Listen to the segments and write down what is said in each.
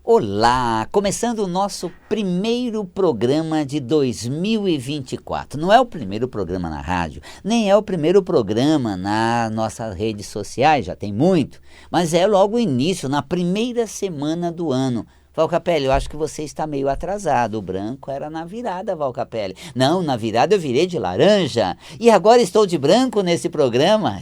Olá! Começando o nosso primeiro programa de 2024. Não é o primeiro programa na rádio, nem é o primeiro programa nas nossas redes sociais, já tem muito, mas é logo o início, na primeira semana do ano. Val Capelli, eu acho que você está meio atrasado. O branco era na virada, Val Capelli. Não, na virada eu virei de laranja. E agora estou de branco nesse programa.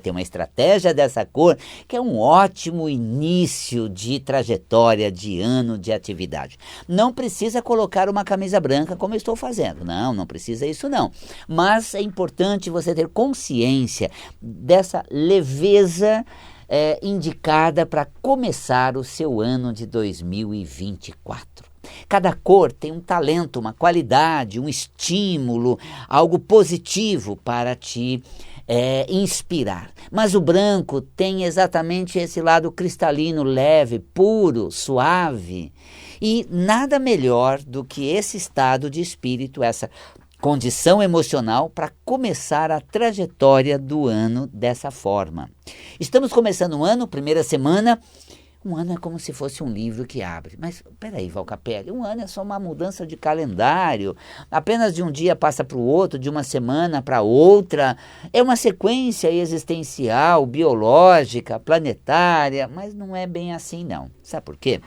Tem uma estratégia dessa cor que é um ótimo início de trajetória, de ano, de atividade. Não precisa colocar uma camisa branca como eu estou fazendo. Não precisa isso não. Mas é importante você ter consciência dessa leveza indicada para começar o seu ano de 2024. Cada cor tem um talento, uma qualidade, um estímulo, algo positivo para te inspirar. Mas o branco tem exatamente esse lado cristalino, leve, puro, suave. E nada melhor do que esse estado de espírito, essa condição emocional para começar a trajetória do ano dessa forma. Estamos começando um ano, primeira semana. Um ano é como se fosse um livro que abre. Mas peraí, Val Capelli, um ano é só uma mudança de calendário. Apenas de um dia passa para o outro, de uma semana para outra. É uma sequência existencial, biológica, planetária, mas não é bem assim não. Sabe por quê?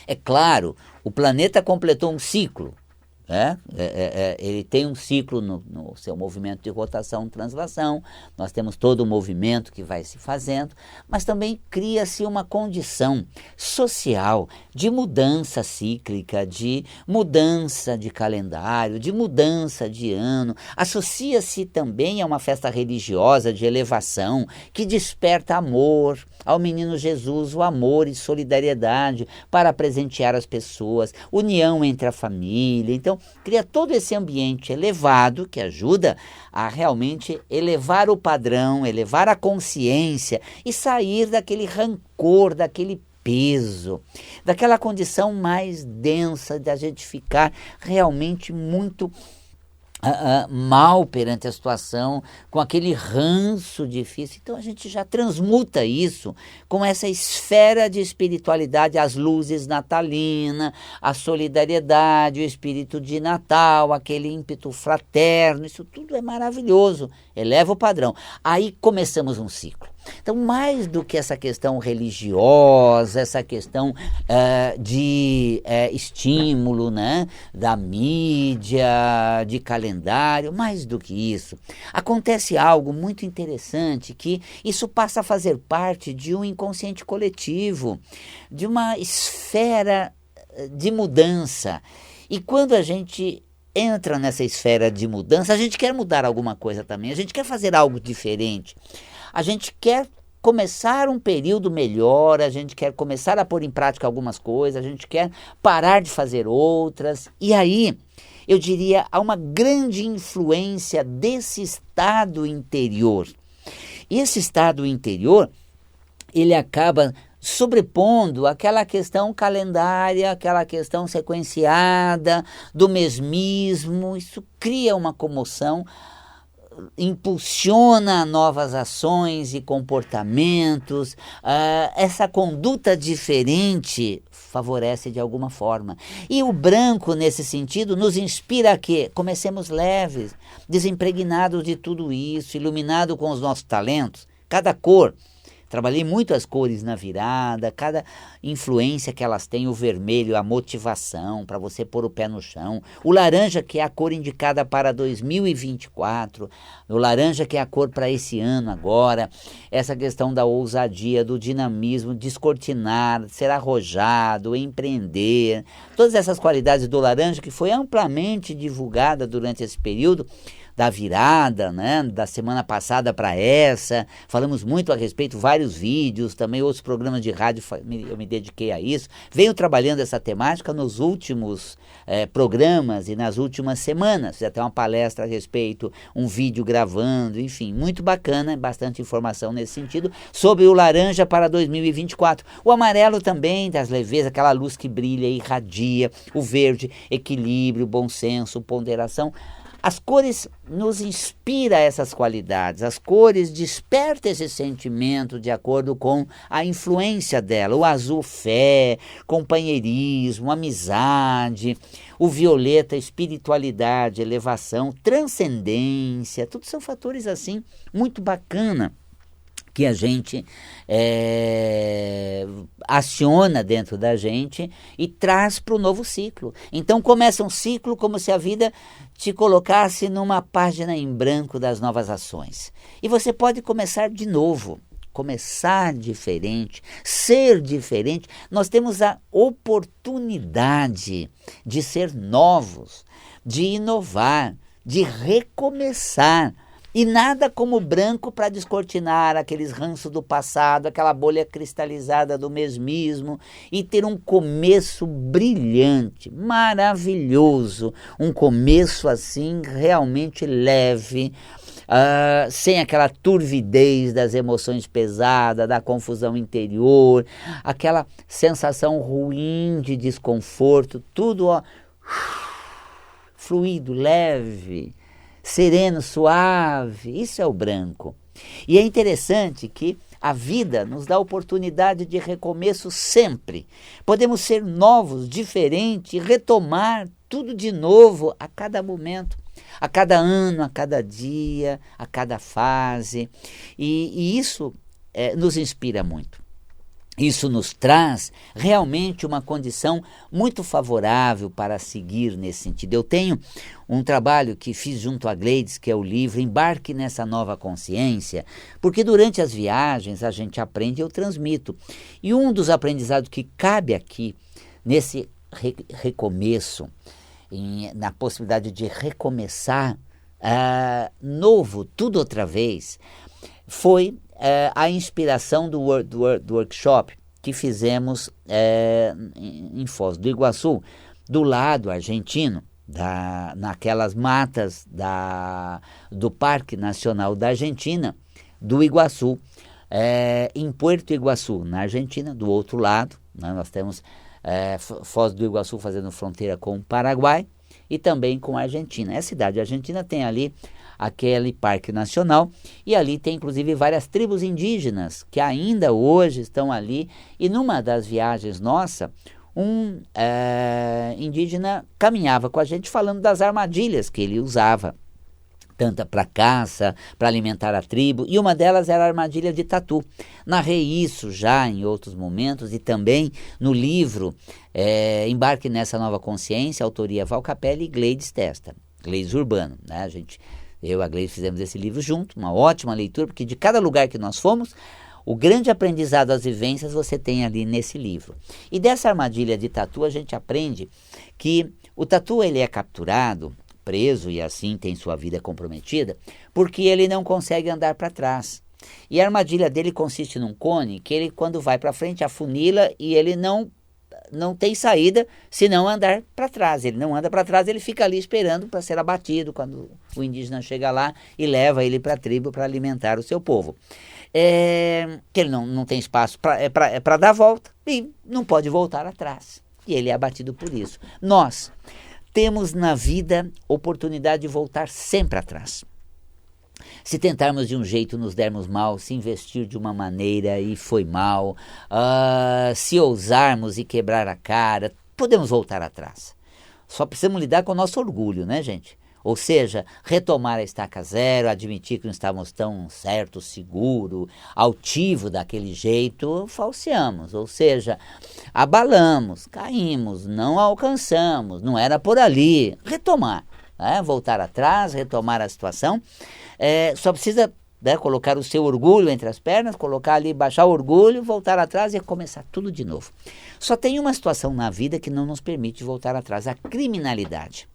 É claro, o planeta completou um ciclo. Ele tem um ciclo no seu movimento de rotação e translação, nós temos todo o movimento que vai se fazendo, mas também cria-se uma condição social de mudança cíclica, de mudança de calendário, de mudança de ano. Associa-se também a uma festa religiosa de elevação que desperta amor ao menino Jesus, o amor e solidariedade para presentear as pessoas, união entre a família. Então, cria todo esse ambiente elevado que ajuda a realmente elevar o padrão, elevar a consciência e sair daquele rancor, daquele peso, daquela condição mais densa de a gente ficar realmente muito mal perante a situação, com aquele ranço difícil. Então a gente já transmuta isso com essa esfera de espiritualidade, as luzes natalinas, a solidariedade, o espírito de Natal, aquele ímpeto fraterno, isso tudo é maravilhoso, eleva o padrão. Aí começamos um ciclo. Então, mais do que essa questão religiosa, essa questão de estímulo, né, da mídia, de calendário, mais do que isso, acontece algo muito interessante, que isso passa a fazer parte de um inconsciente coletivo, de uma esfera de mudança. E quando a gente entra nessa esfera de mudança, a gente quer mudar alguma coisa também, a gente quer fazer algo diferente. A gente quer começar um período melhor, a gente quer começar a pôr em prática algumas coisas, a gente quer parar de fazer outras. E aí, eu diria, há uma grande influência desse estado interior. E esse estado interior, ele acaba sobrepondo aquela questão calendária, aquela questão sequenciada, do mesmismo. Isso cria uma comoção, impulsiona novas ações e comportamentos. Essa conduta diferente favorece de alguma forma. E o branco, nesse sentido, nos inspira a que comecemos leves, desempregnados de tudo isso, iluminados com os nossos talentos. Cada cor, trabalhei muito as cores na virada, cada influência que elas têm, o vermelho, a motivação para você pôr o pé no chão, o laranja, que é a cor indicada para 2024, o laranja, que é a cor para esse ano agora, essa questão da ousadia, do dinamismo, descortinar, ser arrojado, empreender, todas essas qualidades do laranja que foi amplamente divulgada durante esse período da virada, né, da semana passada para essa, falamos muito a respeito, vários vários vídeos, também outros programas de rádio, eu me dediquei a isso. Venho trabalhando essa temática nos últimos programas e nas últimas semanas. Fiz até uma palestra a respeito, um vídeo gravando, enfim, muito bacana, bastante informação nesse sentido, sobre o laranja para 2024. O amarelo também, das leveza, aquela luz que brilha e irradia. O verde, equilíbrio, bom senso, ponderação. As cores nos inspiram essas qualidades, as cores despertam esse sentimento de acordo com a influência dela. O azul, fé, companheirismo, amizade. O violeta, espiritualidade, elevação, transcendência. Tudo são fatores assim muito bacana que a gente aciona dentro da gente e traz para o novo ciclo. Então começa um ciclo como se a vida te colocasse numa página em branco das novas ações. E você pode começar de novo, começar diferente, ser diferente. Nós temos a oportunidade de ser novos, de inovar, de recomeçar. E nada como branco para descortinar aqueles ranços do passado, aquela bolha cristalizada do mesmismo e ter um começo brilhante, maravilhoso, um começo assim realmente leve, sem aquela turvidez das emoções pesadas, da confusão interior, aquela sensação ruim de desconforto, tudo fluido, leve, sereno, suave. Isso é o branco. E é interessante que a vida nos dá a oportunidade de recomeço sempre. Podemos ser novos, diferentes, retomar tudo de novo a cada momento, a cada ano, a cada dia, a cada fase. E isso nos inspira muito. Isso nos traz realmente uma condição muito favorável para seguir nesse sentido. Eu tenho um trabalho que fiz junto a Gleides, que é o livro Embarque nessa Nova Consciência, porque durante as viagens a gente aprende e eu transmito. E um dos aprendizados que cabe aqui, nesse recomeço, na possibilidade de recomeçar novo, tudo outra vez, foi a inspiração do workshop que fizemos em Foz do Iguaçu, do lado argentino, naquelas matas do Parque Nacional da Argentina, do Iguaçu, em Puerto Iguaçu, na Argentina, do outro lado, né, nós temos Foz do Iguaçu fazendo fronteira com o Paraguai e também com a Argentina. A cidade argentina tem ali aquele parque nacional, e ali tem inclusive várias tribos indígenas que ainda hoje estão ali, e numa das viagens nossa, um indígena caminhava com a gente falando das armadilhas que ele usava, tanto para caça, para alimentar a tribo, e uma delas era a armadilha de tatu. Narrei isso já em outros momentos e também no livro Embarque nessa Nova Consciência, autoria Val Capelli e Gleides Testa, Gleides Urbano, né? Eu e a Gleides fizemos esse livro junto, uma ótima leitura, porque de cada lugar que nós fomos, o grande aprendizado, as vivências, você tem ali nesse livro. E dessa armadilha de tatu, a gente aprende que o tatu ele é capturado, preso e assim tem sua vida comprometida, porque ele não consegue andar para trás. E a armadilha dele consiste num cone que ele, quando vai para frente, afunila e ele não tem saída se não andar para trás. Ele não anda para trás, ele fica ali esperando para ser abatido quando o indígena chega lá e leva ele para a tribo para alimentar o seu povo. Que ele não tem espaço para dar volta e não pode voltar atrás. E ele é abatido por isso. Nós temos na vida oportunidade de voltar sempre atrás. Se tentarmos de um jeito, nos dermos mal, se investir de uma maneira e foi mal, se ousarmos e quebrar a cara, podemos voltar atrás. Só precisamos lidar com o nosso orgulho, né, gente? Ou seja, retomar a estaca zero, admitir que não estávamos tão certo, seguro, altivo daquele jeito, falseamos. Ou seja, abalamos, caímos, não alcançamos, não era por ali. Retomar, né? Voltar atrás, retomar a situação. Só precisa, né, colocar o seu orgulho entre as pernas, colocar ali, baixar o orgulho, voltar atrás e começar tudo de novo. Só tem uma situação na vida que não nos permite voltar atrás, a criminalidade.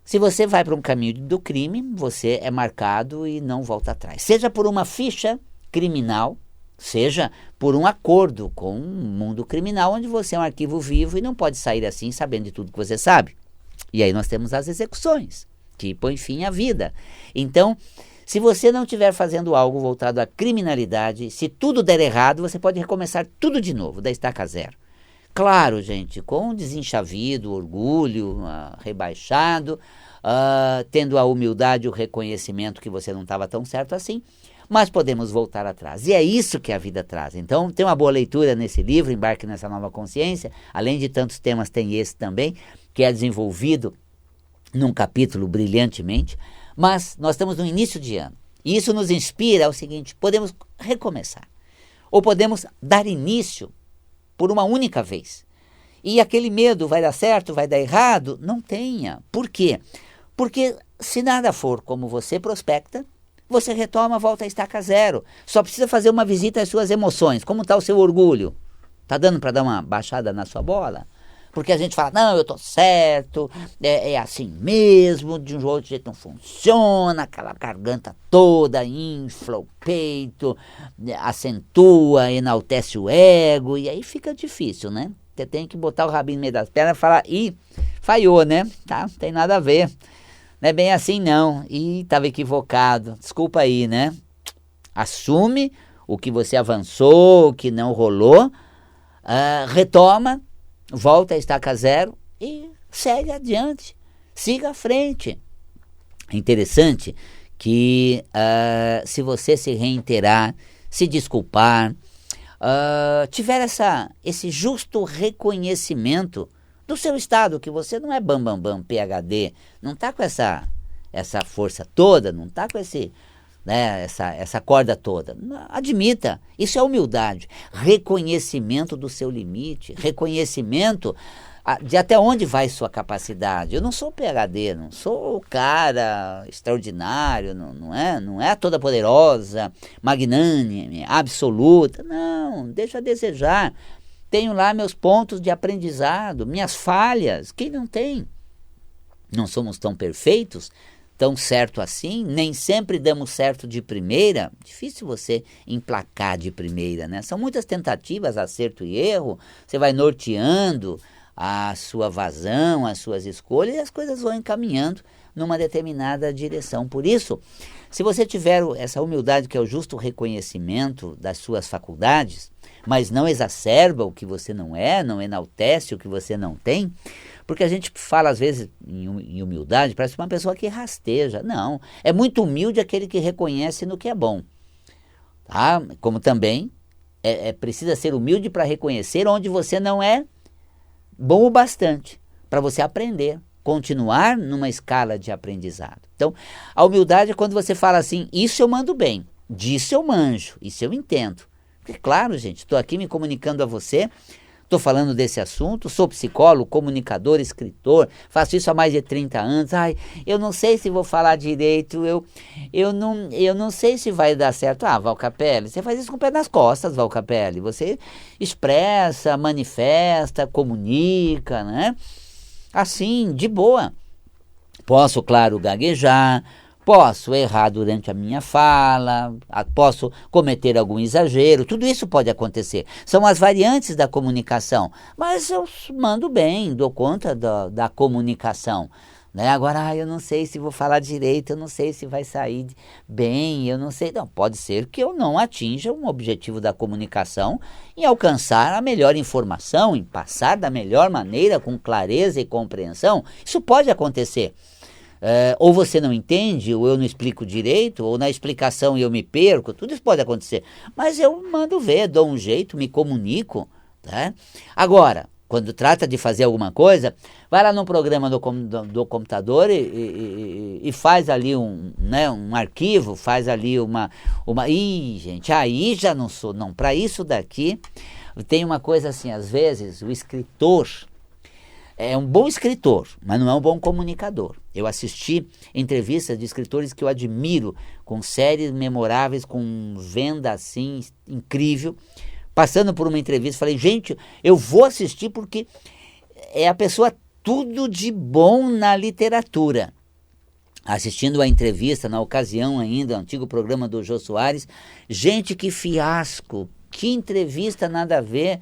Se você vai para um caminho do crime, você é marcado e não volta atrás. Seja por uma ficha criminal, seja por um acordo com um mundo criminal, onde você é um arquivo vivo e não pode sair assim sabendo de tudo que você sabe. E aí nós temos as execuções, que põem fim à vida. Então, se você não estiver fazendo algo voltado à criminalidade, se tudo der errado, você pode recomeçar tudo de novo, da estaca zero. Claro, gente, com desenchavido, orgulho, rebaixado, tendo a humildade e o reconhecimento que você não estava tão certo assim, mas podemos voltar atrás. E é isso que a vida traz. Então, tem uma boa leitura nesse livro, Embarque nessa Nova Consciência. Além de tantos temas, tem esse também, que é desenvolvido num capítulo brilhantemente. Mas nós estamos no início de ano. E isso nos inspira ao seguinte: podemos recomeçar. Ou podemos dar início por uma única vez. E aquele medo, vai dar certo, vai dar errado? Não tenha. Por quê? Porque se nada for como você prospecta, você retoma, volta à estaca zero. Só precisa fazer uma visita às suas emoções. Como está o seu orgulho? Está dando para dar uma baixada na sua bola? Porque a gente fala, não, eu estou certo, é assim mesmo, de um outro jeito não funciona, aquela garganta toda infla o peito, acentua, enaltece o ego, e aí fica difícil, né? Você tem que botar o rabinho no meio das pernas e falar, falhou, né? Tá, não tem nada a ver. Não é bem assim não, estava equivocado, desculpa aí, né? Assume o que você avançou, o que não rolou, retoma, volta à estaca zero e segue adiante, siga à frente. É interessante que se você se reiterar, se desculpar, tiver esse justo reconhecimento do seu estado, que você não é bam, PhD, não está com essa força toda, não está com essa corda toda. Admita, isso é humildade, reconhecimento do seu limite, reconhecimento de até onde vai sua capacidade. Eu não sou PhD, não sou o cara extraordinário, não é toda poderosa, magnânime, absoluta, não, deixa a desejar. Tenho lá meus pontos de aprendizado, minhas falhas, quem não tem? Não somos tão perfeitos, tão certo assim, nem sempre damos certo de primeira. Difícil você emplacar de primeira, né? São muitas tentativas, acerto e erro, você vai norteando a sua vazão, as suas escolhas, e as coisas vão encaminhando numa determinada direção. Por isso, se você tiver essa humildade, que é o justo reconhecimento das suas faculdades, mas não exacerba o que você não enaltece o que você não tem, porque a gente fala às vezes em humildade, parece uma pessoa que rasteja. Não, é muito humilde aquele que reconhece no que é bom. Tá? Como também precisa ser humilde para reconhecer onde você não é bom o bastante, para você aprender, continuar numa escala de aprendizado. Então, a humildade é quando você fala assim, isso eu mando bem, disso eu manjo, isso eu entendo. Porque, claro, gente, estou aqui me comunicando a você, estou falando desse assunto, sou psicólogo, comunicador, escritor, faço isso há mais de 30 anos. Eu não sei se vou falar direito, eu não sei se vai dar certo. Val Capelli, você faz isso com o pé nas costas, Val Capelli. Você expressa, manifesta, comunica, né? Assim, de boa. Posso, claro, gaguejar, posso errar durante a minha fala, posso cometer algum exagero, tudo isso pode acontecer. São as variantes da comunicação, mas eu mando bem, dou conta da comunicação. Né? Agora, eu não sei se vou falar direito, eu não sei se vai sair bem, eu não sei. Não, pode ser que eu não atinja um objetivo da comunicação em alcançar a melhor informação, em passar da melhor maneira, com clareza e compreensão. Isso pode acontecer. Ou você não entende, ou eu não explico direito, ou na explicação eu me perco, tudo isso pode acontecer. Mas eu mando ver, dou um jeito, me comunico. Tá? Agora, quando trata de fazer alguma coisa, vai lá no programa do computador e faz ali um arquivo, faz ali uma... gente, aí já não sou, não, para isso daqui, tem uma coisa assim, às vezes, o escritor é um bom escritor, mas não é um bom comunicador. Eu assisti entrevistas de escritores que eu admiro, com séries memoráveis, com venda assim, incrível. Passando por uma entrevista, falei, gente, eu vou assistir porque é a pessoa tudo de bom na literatura. assistindo a entrevista, na ocasião ainda, o antigo programa do Jô Soares, gente, que fiasco, que entrevista nada a ver,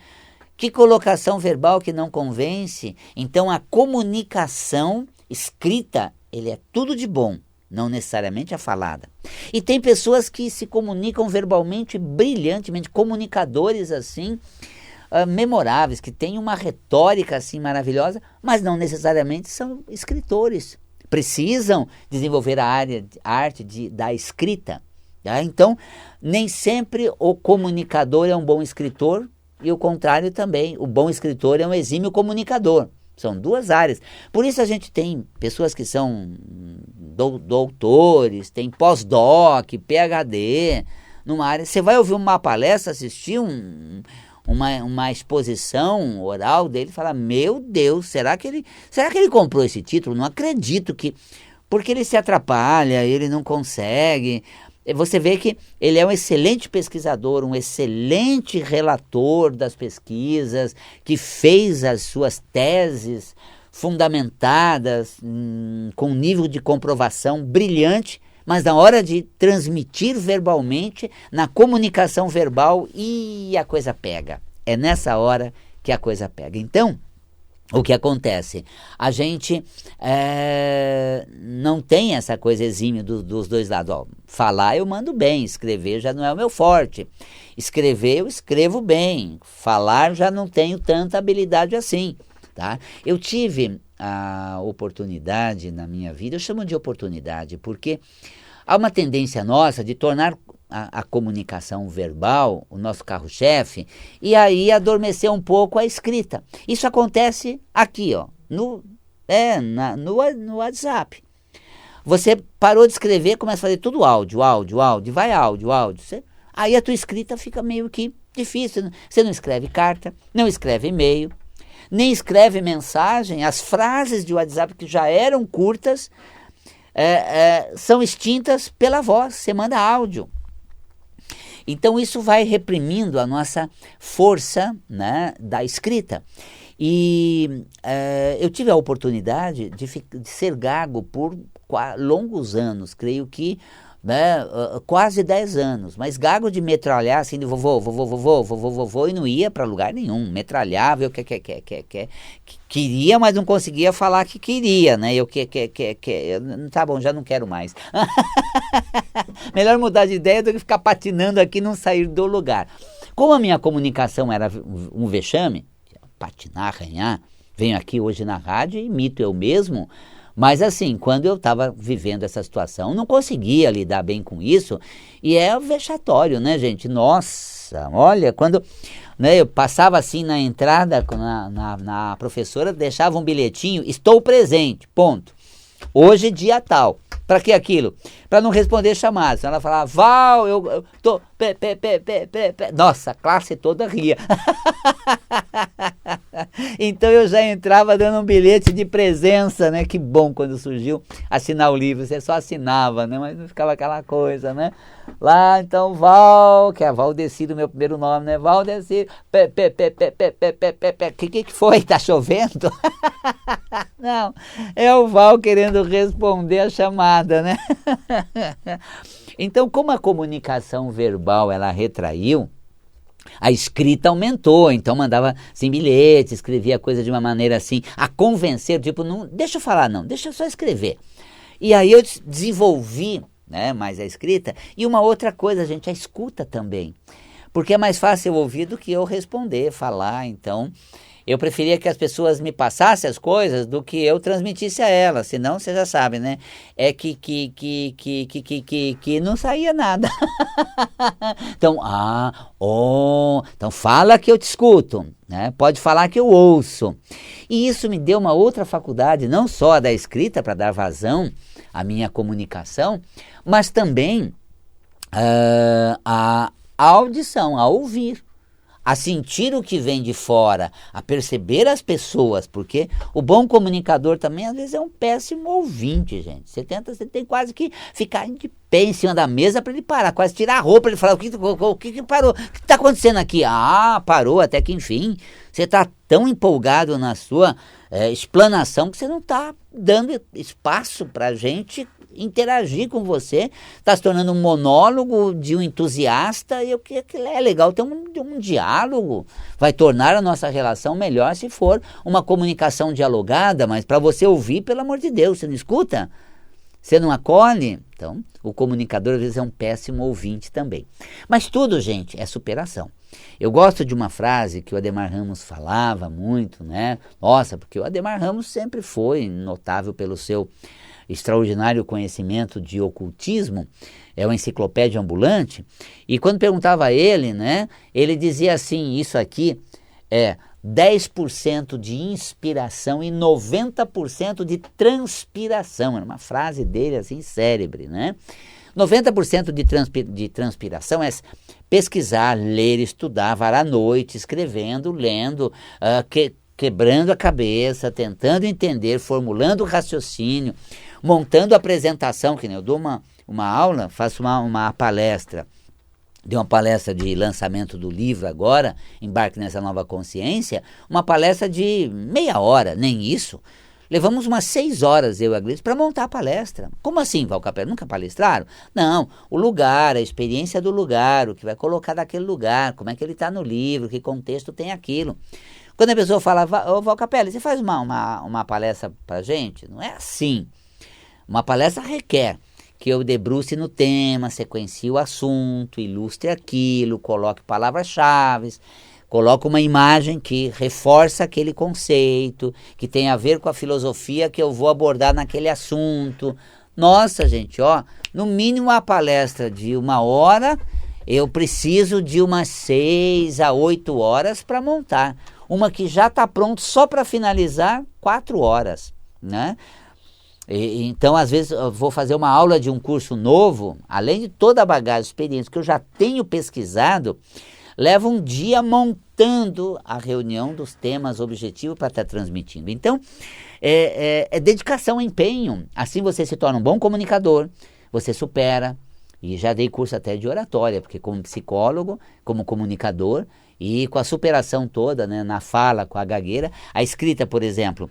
que colocação verbal que não convence. Então a comunicação escrita, ele é tudo de bom, não necessariamente a falada. E tem pessoas que se comunicam verbalmente brilhantemente, comunicadores assim, memoráveis, que têm uma retórica assim maravilhosa, mas não necessariamente são escritores. Precisam desenvolver a arte da escrita. Tá? Então, nem sempre o comunicador é um bom escritor, e o contrário também. O bom escritor é um exímio comunicador. São duas áreas. Por isso a gente tem pessoas que são doutores, tem pós-doc, PhD, numa área. Você vai ouvir uma palestra, assistir uma exposição oral dele e falar: meu Deus, será que ele comprou esse título? Não acredito que... Porque ele se atrapalha, ele não consegue... Você vê que ele é um excelente pesquisador, um excelente relator das pesquisas, que fez as suas teses fundamentadas, com um nível de comprovação brilhante, mas na hora de transmitir verbalmente, na comunicação verbal, e a coisa pega. É nessa hora que a coisa pega. Então, o que acontece? A gente não tem essa coisa exímia dos dois lados. Ó, falar eu mando bem, escrever já não é o meu forte. Escrever eu escrevo bem, falar já não tenho tanta habilidade assim. Tá? Eu tive a oportunidade na minha vida, eu chamo de oportunidade, porque há uma tendência nossa de tornar a comunicação verbal o nosso carro-chefe, e aí adormecer um pouco a escrita. Isso acontece aqui, ó, no WhatsApp. Você parou de escrever, começa a fazer tudo áudio, vai áudio. Aí a tua escrita fica meio que difícil. Você não escreve carta, não escreve e-mail, nem escreve mensagem. As frases de WhatsApp que já eram curtas são extintas pela voz, você manda áudio. Então isso vai reprimindo a nossa força, né, da escrita. E eu tive a oportunidade de ser gago por longos anos, creio que quase 10 anos, mas gago de metralhar assim, de vovô, e não ia para lugar nenhum, metralhava, eu queria, mas não conseguia falar que queria, né? Tá bom, já não quero mais. Melhor mudar de ideia do que ficar patinando aqui e não sair do lugar. Como a minha comunicação era um vexame, patinar, arranhar, venho aqui hoje na rádio e imito eu mesmo. Mas assim, quando eu estava vivendo essa situação, não conseguia lidar bem com isso, e é vexatório, né, gente? Nossa, olha, quando, né, eu passava assim na entrada, na professora deixava um bilhetinho: estou presente, ponto. Hoje dia tal. Para que aquilo? Para não responder chamadas. Ela falava: Val, eu tô... Nossa, a classe toda ria. Então eu já entrava dando um bilhete de presença, né? Que bom quando surgiu assinar o livro. Você só assinava, né? Mas não ficava aquela coisa, né? Lá, então, Val, que é Valdeci do meu primeiro nome, né? Valdeci, que foi? Tá chovendo? Não, é o Val querendo responder a chamada, né? Então, como a comunicação verbal, ela retraiu, a escrita aumentou. Então mandava assim, bilhetes, escrevia coisa de uma maneira assim, a convencer, tipo, não, deixa eu falar não, deixa eu só escrever. E aí eu desenvolvi, né, mais a escrita. E uma outra coisa, gente, a escuta também, porque é mais fácil eu ouvir do que eu responder, falar. Então eu preferia que as pessoas me passassem as coisas do que eu transmitisse a elas, senão você já sabe, né? É que não saía nada. Então, então fala que eu te escuto, né? Pode falar que eu ouço. E isso me deu uma outra faculdade, não só a da escrita, para dar vazão à minha comunicação, mas também a audição, a ouvir, a sentir o que vem de fora, a perceber as pessoas, porque o bom comunicador também às vezes é um péssimo ouvinte, gente. Você tem quase que ficar de pé em cima da mesa para ele parar, quase tirar a roupa, ele falar: o que parou? O que está acontecendo aqui? Ah, parou, até que enfim. Você está tão empolgado na sua explanação que você não está dando espaço para a gente interagir com você, está se tornando um monólogo de um entusiasta, e o que é legal ter um diálogo, vai tornar a nossa relação melhor se for uma comunicação dialogada, mas para você ouvir, pelo amor de Deus, você não escuta? Você não acolhe? Então, o comunicador às vezes é um péssimo ouvinte também. Mas tudo, gente, é superação. Eu gosto de uma frase que o Adhemar Ramos falava muito, né? Nossa, porque o Adhemar Ramos sempre foi notável pelo seu extraordinário conhecimento de ocultismo, é uma enciclopédia ambulante, e quando perguntava a ele, né, ele dizia assim, isso aqui é 10% de inspiração e 90% de transpiração. Era uma frase dele assim, célebre, né? 90% de transpiração é pesquisar, ler, estudar, varar a noite, escrevendo, lendo, quebrando a cabeça, tentando entender, formulando raciocínio, montando apresentação, que nem eu dou uma aula, faço uma palestra. Dei uma palestra de lançamento do livro agora, Embarque nessa Nova Consciência, uma palestra de meia hora, nem isso. Levamos umas 6 horas, eu e a Gleice, para montar a palestra. Como assim, Val Capello? Nunca palestraram? Não, o lugar, a experiência do lugar, o que vai colocar naquele lugar, como é que ele está no livro, que contexto tem aquilo. Quando a pessoa fala, ô Val Capello, você faz uma palestra para a gente? Não é assim. Uma palestra requer que eu debruce no tema, sequencie o assunto, ilustre aquilo, coloque palavras-chave, coloque uma imagem que reforça aquele conceito, que tem a ver com a filosofia que eu vou abordar naquele assunto. Nossa, gente, no mínimo a palestra de 1 hora, eu preciso de umas 6 a 8 horas para montar. Uma que já está pronta só para finalizar, 4 horas, né? Então, às vezes, eu vou fazer uma aula de um curso novo, além de toda a bagagem, experiência que eu já tenho pesquisado, leva um dia montando a reunião dos temas objetivos para estar transmitindo. Então, é dedicação, empenho. Assim você se torna um bom comunicador, você supera, e já dei curso até de oratória, porque como psicólogo, como comunicador, e com a superação toda, né, na fala, com a gagueira, a escrita, por exemplo,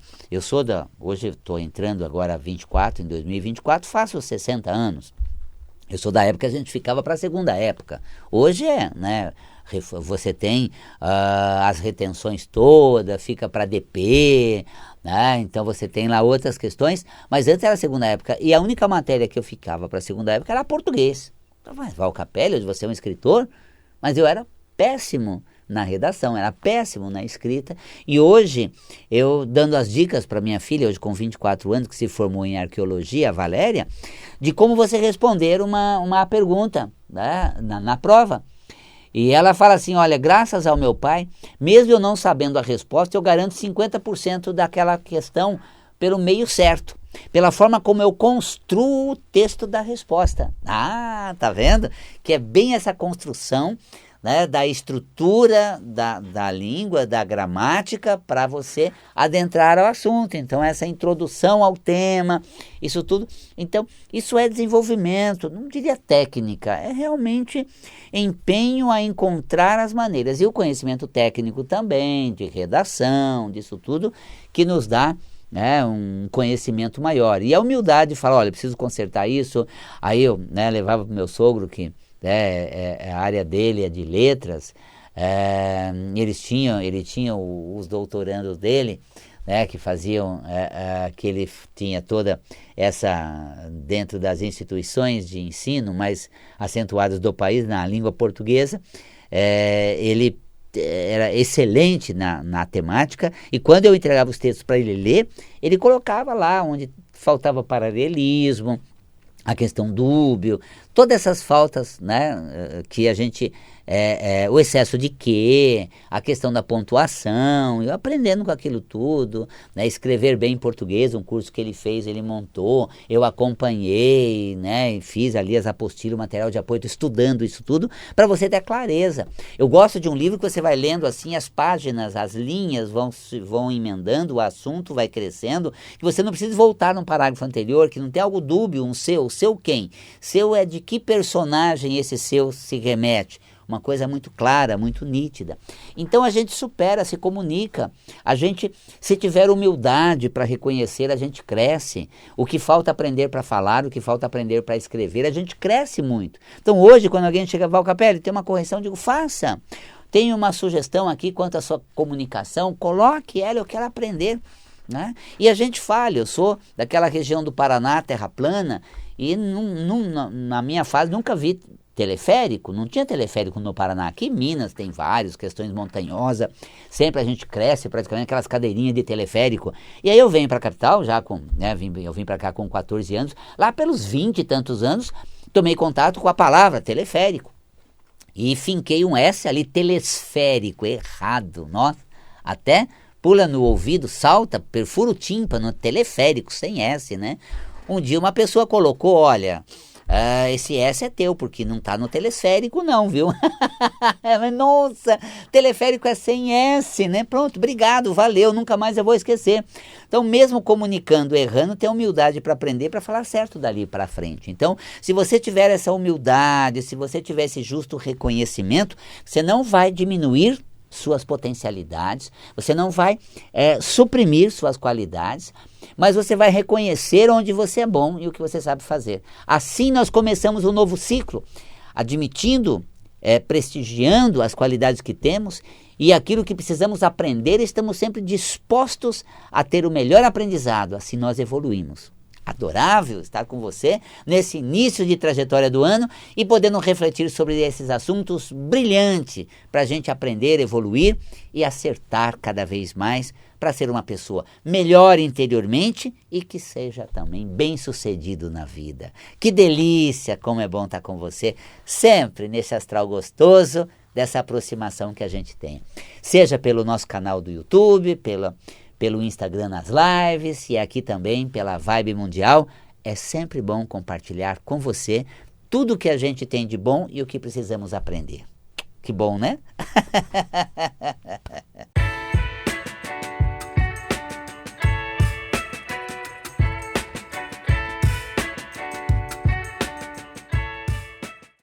hoje estou entrando agora em 2024, faço 60 anos. Eu sou da época que a gente ficava para a segunda época. Hoje né, você tem as retenções todas, fica para DP, né, então você tem lá outras questões, mas antes era a segunda época, e a única matéria que eu ficava para a segunda época era português. Então, Val Capello, você é um escritor, mas eu era péssimo na redação, era péssimo na escrita, e hoje eu dando as dicas para minha filha, hoje com 24 anos, que se formou em arqueologia, a Valéria, de como você responder uma pergunta, né, na prova. E ela fala assim, olha, graças ao meu pai, mesmo eu não sabendo a resposta, eu garanto 50% daquela questão pelo meio certo, pela forma como eu construo o texto da resposta. Ah, tá vendo? Que é bem essa construção, né, da estrutura da língua, da gramática, para você adentrar ao assunto. Então, essa introdução ao tema, isso tudo. Então, isso é desenvolvimento, não diria técnica, é realmente empenho a encontrar as maneiras. E o conhecimento técnico também, de redação, disso tudo, que nos dá, né, um conhecimento maior. E a humildade de falar, olha, preciso consertar isso. Aí eu, né, levava para o meu sogro, que a área dele é de letras, ele tinha os doutorandos dele, né, que faziam, que ele tinha toda essa, dentro das instituições de ensino mais acentuadas do país, na língua portuguesa, ele era excelente na temática, e quando eu entregava os textos para ele ler, ele colocava lá onde faltava paralelismo, a questão dúbio, todas essas faltas, né, que a gente, o excesso de que, a questão da pontuação, eu aprendendo com aquilo tudo, né, escrever bem em português, um curso que ele fez, ele montou, eu acompanhei, né, e fiz ali as apostilas, o material de apoio, estudando isso tudo, para você ter clareza. Eu gosto de um livro que você vai lendo assim, as páginas, as linhas vão emendando, o assunto vai crescendo, que você não precisa voltar num parágrafo anterior, que não tem algo dúbio, seu quem? Seu é de que personagem esse seu se remete? uma coisa muito clara, muito nítida. Então a gente supera, se comunica, a gente, se tiver humildade para reconhecer, a gente cresce. O que falta aprender para falar, o que falta aprender para escrever, a gente cresce muito. Então hoje, quando alguém chega, Val Capelli, tem uma correção, eu digo, faça. Tem uma sugestão aqui quanto à sua comunicação, coloque ela, eu quero aprender. Né? E a gente fala, eu sou daquela região do Paraná, terra plana, e na minha fase nunca vi teleférico, não tinha teleférico no Paraná. Aqui em Minas tem vários, questões montanhosas, sempre a gente cresce praticamente aquelas cadeirinhas de teleférico. E aí eu venho para a capital, já com, né, eu vim para cá com 14 anos, lá pelos 20 e tantos anos, tomei contato com a palavra teleférico. E finquei um S ali, telesférico, errado, nossa, até pula no ouvido, salta, perfura o tímpano, teleférico, sem S, né? Um dia uma pessoa colocou, olha, esse S é teu, porque não tá no telesférico não, viu? Mas, nossa, teleférico é sem S, né? Pronto, obrigado, valeu, nunca mais eu vou esquecer. Então, mesmo comunicando, errando, tem humildade para aprender, para falar certo dali para frente. Então, se você tiver essa humildade, se você tiver esse justo reconhecimento, você não vai diminuir suas potencialidades, você não vai suprimir suas qualidades, mas você vai reconhecer onde você é bom e o que você sabe fazer. Assim nós começamos um novo ciclo, admitindo, prestigiando as qualidades que temos e aquilo que precisamos aprender, estamos sempre dispostos a ter o melhor aprendizado, assim nós evoluímos. Adorável estar com você nesse início de trajetória do ano e podendo refletir sobre esses assuntos brilhantes para a gente aprender, evoluir e acertar cada vez mais para ser uma pessoa melhor interiormente e que seja também bem-sucedido na vida. Que delícia, como é bom estar com você sempre nesse astral gostoso dessa aproximação que a gente tem. Seja pelo nosso canal do YouTube, pelo Instagram nas lives e aqui também pela Vibe Mundial. É sempre bom compartilhar com você tudo o que a gente tem de bom e o que precisamos aprender. Que bom, né?